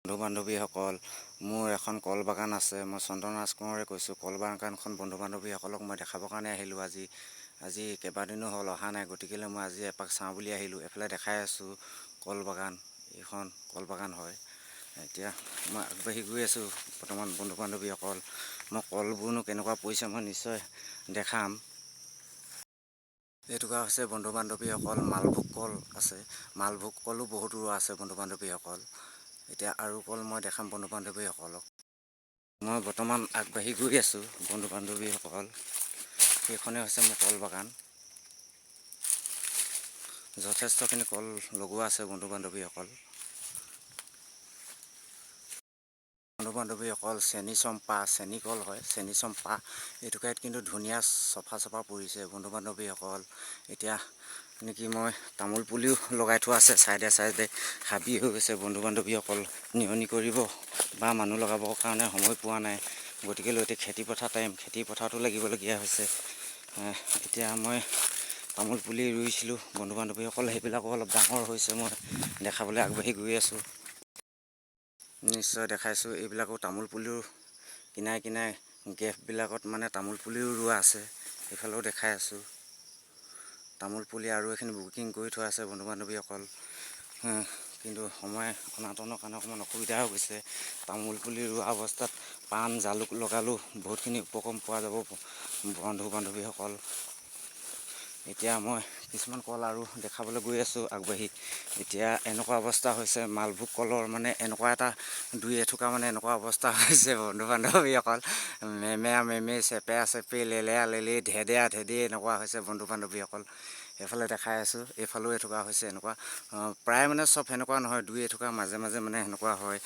বন্ধু বান্ধৱীসকল, মোৰ এখন কল বাগান আছে। মই চন্দন ৰাজকুমাৰে কৈছোঁ। কল বাগানখন বন্ধু বান্ধৱীসকলক মই দেখাবৰ কাৰণে আহিলোঁ। আজি কেইবাদিনো হ'ল অহা নাই, গতিকেলৈ মই আজি এপাক চাওঁ বুলি আহিলোঁ। এফালে দেখাই আছোঁ কল বাগান, এইখন কল বাগান হয়। এতিয়া মই আগবাঢ়ি গৈ আছোঁ বৰ্তমান বন্ধু বান্ধৱীসকল। মই কলবোৰনো কেনেকুৱা পৰিছে মই নিশ্চয় দেখাম। এইটোকা হৈছে বন্ধু বান্ধৱীসকল মালভোগ কল আছে। মালভোগ কলো বহুত ৰোৱা আছে বন্ধু বান্ধৱীসকল। এতিয়া আৰু কল মই দেখাম বন্ধু বান্ধৱীসকলক। মই বৰ্তমান আগবাঢ়ি গৈ আছোঁ বন্ধু বান্ধৱীসকল। সেইখনেই হৈছে মোৰ কল বাগান। যথেষ্টখিনি কল লগোৱা আছে বন্ধু বান্ধৱীসকল। বন্ধু বান্ধৱীসকল চেনী চম্পা, চেনী কল হয়, চেনী চম্পা। এইটো ঠাইত কিন্তু ধুনীয়া চফা পৰিছে বন্ধু বান্ধৱীসকল। এতিয়া নেকি মই তামোল পুলিও লগাই থোৱা আছে চাইডে চাইডে। হাবি হৈ গৈছে বন্ধু বান্ধৱীসকল। নিয়নি কৰিব বা মানুহ লগাবৰ কাৰণে সময় পোৱা নাই, গতিকেলৈ এতিয়া খেতি পথাৰ টাইম, খেতি পথাৰতো লাগিবলগীয়া হৈছে। এতিয়া মই তামোল পুলি ৰুইছিলোঁ বন্ধু বান্ধৱীসকল, সেইবিলাকো অলপ ডাঙৰ হৈছে। মই দেখাবলৈ আগবাঢ়ি গৈ আছোঁ। নিশ্চয় দেখাইছোঁ। এইবিলাকো তামোল পুলিও কিনাৰে কিনাৰে গেপবিলাকত মানে তামোল পুলিও ৰোৱা আছে। এইফালেও দেখাই আছোঁ তামোল পুলি আৰু এইখিনি বুকিং কৰি থোৱা আছে বন্ধু বান্ধৱীসকল। কিন্তু সময় অনাটনৰ কাৰণে অকণমান অসুবিধা হৈ গৈছে। তামোল পুলি ৰোৱা অৱস্থাত পাণ জালুক লগালেও বহুতখিনি উপকৰণ পোৱা যাব বন্ধু বান্ধৱীসকল। এতিয়া মই কিছুমান কল আৰু দেখাবলৈ গৈ আছোঁ আগবাঢ়ি। এতিয়া এনেকুৱা অৱস্থা হৈছে মালভোগ কলৰ মানে এনেকুৱা এটা দুই এথোকা মানে এনেকুৱা অৱস্থা হৈছে বন্ধু বান্ধৱীসকল। মেমেয়া মেমেই, চেপেয়া চেপেই, লেলেয়া লেলেই, ধেদেয়া ধেদেই এনেকুৱা হৈছে বন্ধু বান্ধৱীসকল। এইফালে দেখাই আছোঁ, এইফালেও এথোকা হৈছে এনেকুৱা। প্ৰায় মানে চব সেনেকুৱা নহয়, দুই এথোকা মাজে মাজে মানে সেনেকুৱা হয়।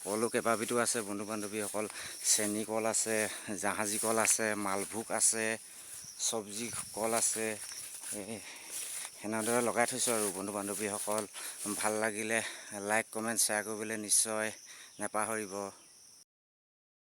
কলো কেইবাবিধো আছে বন্ধু বান্ধৱীসকল। চেনী কল আছে, জাহাজী কল আছে, মালভোগ আছে, চব্জি কল আছে। সেনেদৰে লগাই থৈছোঁ আৰু বন্ধু বান্ধৱীসকল। ভাল লাগিলে লাইক কমেণ্ট শ্বেয়াৰ কৰিবলৈ নিশ্চয় নেপাহৰিব।